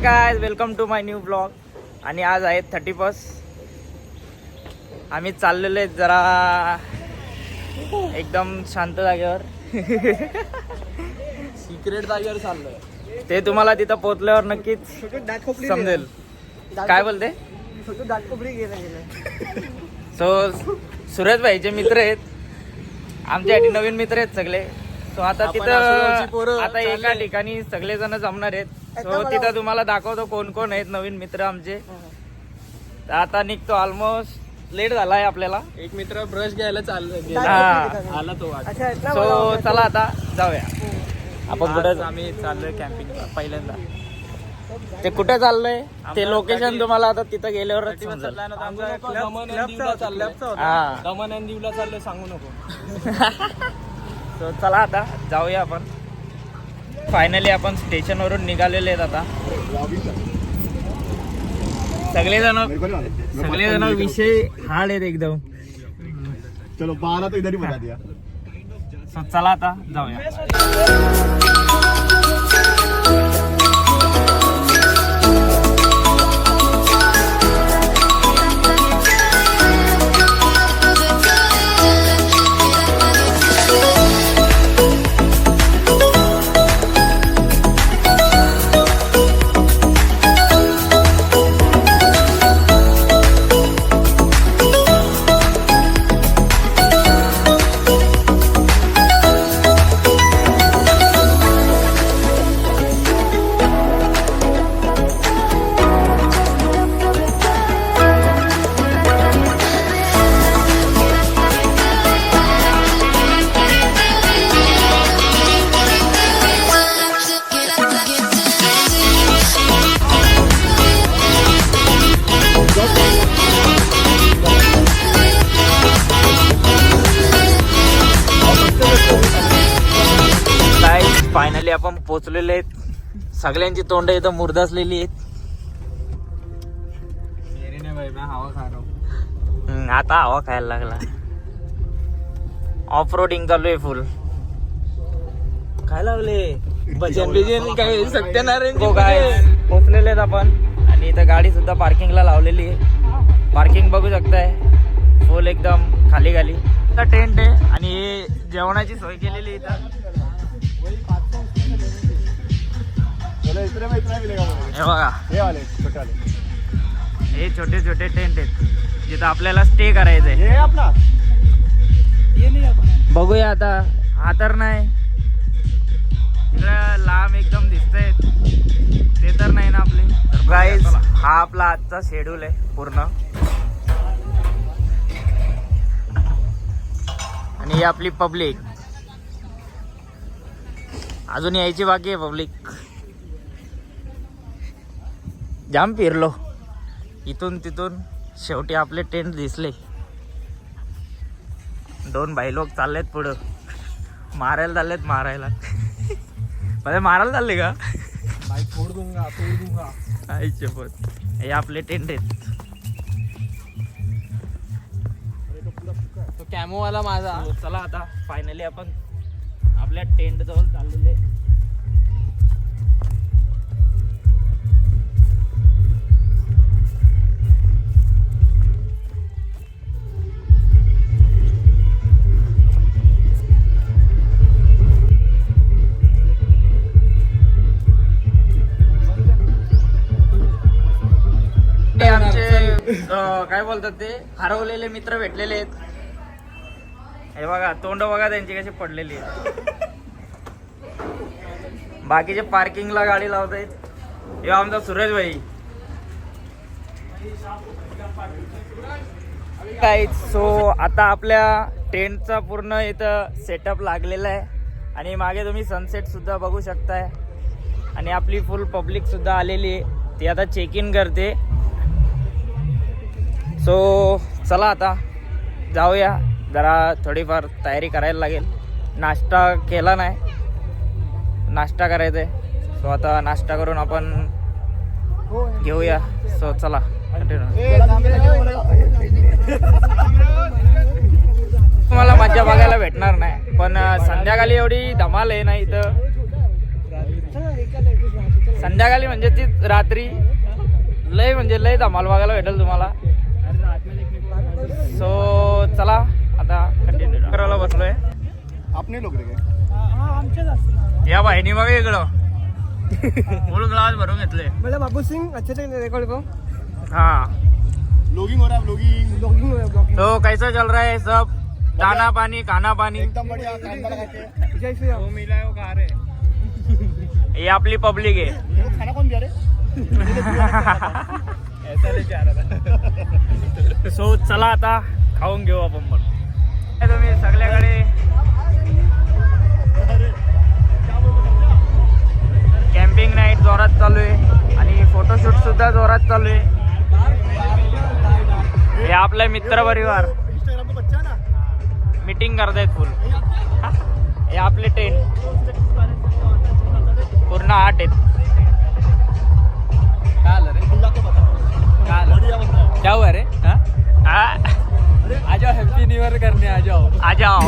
Guys, welcome to my new blog. आणि आज आहे 31. आम्ही चाललेलो आहे जरा एकदम शांत जागेवर. सिक्रेट जागेवर चाललोय. ते तुम्हाला तिथं पोहोचल्यावर नक्कीच समजेल. काय बोलते? सो सुरेश भाईचे मित्र आहेत, आमच्यासाठी नवीन मित्र आहेत सगळे. सो आता तिथं आता एका ठिकाणी सगळे जण जमणार आहेत. सो तिथं तुम्हाला दाखवतो कोण कोण आहेत नवीन मित्र आमचे. तर आता निघतो, ऑलमोस्ट लेट झालाय आपल्याला. एक मित्र ब्रश घ्यायला चाललं आला तो. सो चला आता जाऊया. आपण कुठं आम्ही चाललोय कॅम्पिंगला पहिल्यांदा. ते कुठे चाललंय ते लोकेशन तुम्हाला आता तिथं गेल्यावर समजेल. दमन अँड दीवला चाललोय, सांगू नको. सो चला आता जाऊया आपण. फायनली आपण स्टेशनवरून निघालेले आहेत आता. सगळेजण विषय हार्ड आहेत एकदम. चलो पाला तो इधर ही बता दिया. सो चला आता जाऊया. फायनली आपण पोचलेले आहेत. सगळ्यांची तोंड इथं मुरदासलेली आहेत. आता हवा खायला लागला. ऑफ रोडिंग चालू आहे फुल. काय लागले भजन काय सत्यनारायण काय पोचलेले आहेत आपण. आणि इथं गाडी सुद्धा पार्किंगला लावलेली आहे. पार्किंग बघू शकताय, फुल एकदम खाली खाली. इथं टेंट आहे आणि जेवणाची सोय केलेली इथं. हे बघा, हे छोटे छोटे टेंट आहेत जिथं आपल्याला स्टे करायचंय. बघूया आता. हा तर नाही, इकडं लांब एकदम दिसतंय ते तर नाही ना आपले. तर गाईज, हा आपला आजचा शेड्यूल आहे पूर्ण. आणि ही आपली पब्लिक अजून यायची बाकी आहे. पब्लिक जाम फिरलो इथून तिथून, शेवटी आपले टेंट दिसले. 2 भाई लोक चाललेत पुढं, मारायला चाललेत. मारायला चालले का? फोड दूंगा. हे आपले टेंट आहेत. तो कॅमोवाला माझा. चला आता फायनली आपण आपल्या टेंट जवळ चाललेले. आमचे काय बोलतात ते हरवलेले मित्र भेटलेले आहेत. हे बघा, तोंड बघा त्यांची कशी पडलेली आहे. बाकीचे पार्किंगला गाडी लावत आहेत. हे आमचा सुरेश भाई. काय सो आता आपल्या टेंटचा पूर्ण इथं सेटअप लागलेला आहे. आणि मागे तुम्ही सनसेट सुद्धा बघू शकताय. आणि आपली फुल पब्लिक सुद्धा आलेली आहे. ती आता चेक इन करते. सो चला आता जाऊया. जरा थोडीफार तयारी करायला लागेल. नाश्ता केला नाही, नाश्ता करायचा आहे. सो आता नाश्ता करून आपण घेऊया. सो चला तुम्हाला मजा बघायला भेटणार नाही, पण संध्याकाळी एवढी धमाल आहे ना इथं. संध्याकाळी म्हणजे ती रात्री लय म्हणजे लय धमाल बघायला भेटेल तुम्हाला. सो चला आता कंटिन्यू करायला बसलोय. आपने लोक रे काय या बहिणी बघा इकडं फुल ग्लास भरून घेतले. मतलब बाबू सिंह अच्छे से रिकॉर्ड को हाँ ब्लॉगिंग हो रहा है ब्लॉगिंग ब्लॉगिंग हो रहा है ब्लॉगिंग तो कैसा चल रहा है सब? दाना पानी खाना पानी एकदम बढ़िया कांदा लगा के जय श्री राम. मिला है वो खा रहे ये आपली पब्लिक आहे. ये खाना कौन दिया रे ऐसा लेके आ रहा था. सो चला आता खाऊन घेऊ आपण पण. हे तुम्ही सगळ्याकडे कॅम्पिंग नाईट जोरात चालू आहे आणि फोटोशूट सुद्धा जोरात चालू आहे. हे आपला मित्र परिवार इंस्टाग्राम पे बच्चा ना मीटिंग करतायत फुल. हे आपले टेंट पूर्ण 8 आहेत. काय आलं रे काय आलं बढ़िया बनता है क्या हुआ रे हाँ? आ आ जाओ हैप्पी न्यू ईयर करने आ जाओ. जाओ.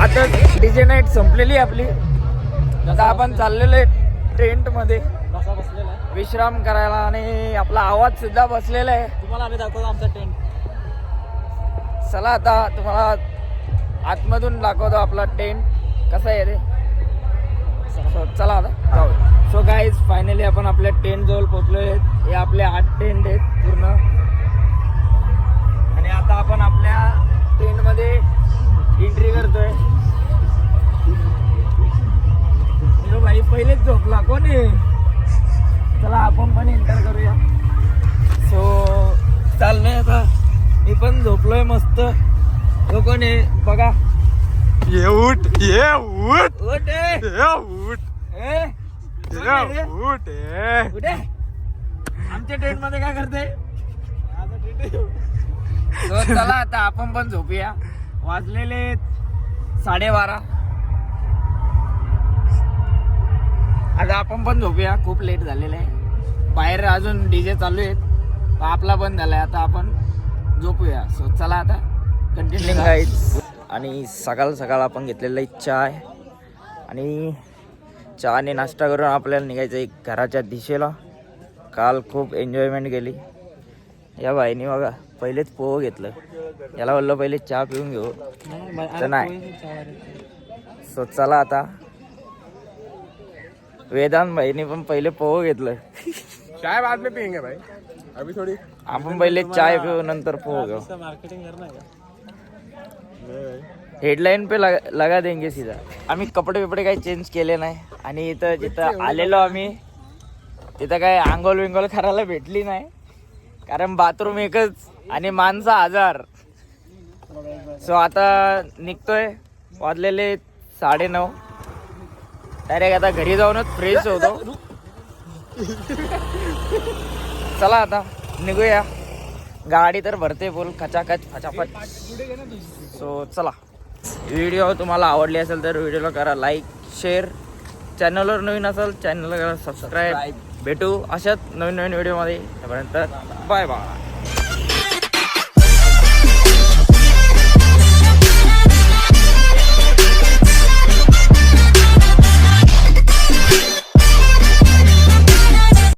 आता डीजे नाईट संपलेली आपली. आता आपण चाललेलो आहे टेंट मध्ये कसा बसलेला आहे विश्राम करायला आणि आपला आवाज सुद्धा बसलेला आहे. तुम्हाला आम्ही दाखवतो आमचा टेंट. चला आता तुम्हाला आतमधून दाखवतो आपला टेंट कसा आहे रे. So, चला आता जाऊ. सो गाईज फायनली आपण आपल्या टेंट जवळ पोहोचलोय. हे आपले 8 टेंट आहेत पूर्ण. आणि आता आपण आपल्या टेंट मध्ये एंट्री करतोय. यो भाई पहिलेच झोपला कोण आहे. चला आपण पण एंटर करूया. सो चाललंय आता. मी पण झोपलोय मस्त. तो कोण आहे बघा. ये उठ उठ ए. ए, कोण आहे रे? उठ कुठे आमच्या टेंट मध्ये काय करते. So, चला आता आपण पण झोपूया. वाजलेले 12:30. आता आपण पण झोपूया. खूप लेट झालेलं आहे. बाहेर अजून डीजे चालू आहेत. आपला बंद झालाय. आता आपण झोपूया. सो चला आता कंटिन्यू. आणि सकाळ सकाळ आपण घेतलेला आहे चाय. आणि चहाने नाश्ता करून आपल्याला निघायचं एक घराच्या दिशेला. काल खूप एन्जॉयमेंट केली. या बाईने बघा पहिलेच पोह घेतलं. याला बोललं पहिले चहा पिऊन घेऊ तर नाही. सो चला आता. वेदांत भाईने पण पहिले पोह घेतलं. चाय बाद में पियेंगे भाई, अभी थोड़ी. आपण पहिले चाय पिऊ नंतर पोह घेऊ. मार्केटिंग करणार का. हेडलाईन पे लगा देंगे सीधा. आम्ही कपडे बिपडे काही चेंज केले नाही. आणि इथं जिथं आलेलो आम्ही तिथं काय आंघोळ विंगोळ करायला भेटली नाही. कारण बाथरूम एकच आणि माणसं 1000. सो आता निघतोय. वाजलेले 9:30. डायरेक्ट आता घरी जाऊनच फ्रेश होतो. चला आता निघूया. गाडी तर भरते बोल खचाखच फटाफट. सो चला. व्हिडिओ तुम्हाला आवडली असेल तर व्हिडिओला करा लाईक शेअर. चॅनलवर नवीन असेल चॅनलला करा सबस्क्राईब. भेटू अशाच नवीन नवीन व्हिडिओमध्ये. तोपर्यंत बाय बाय.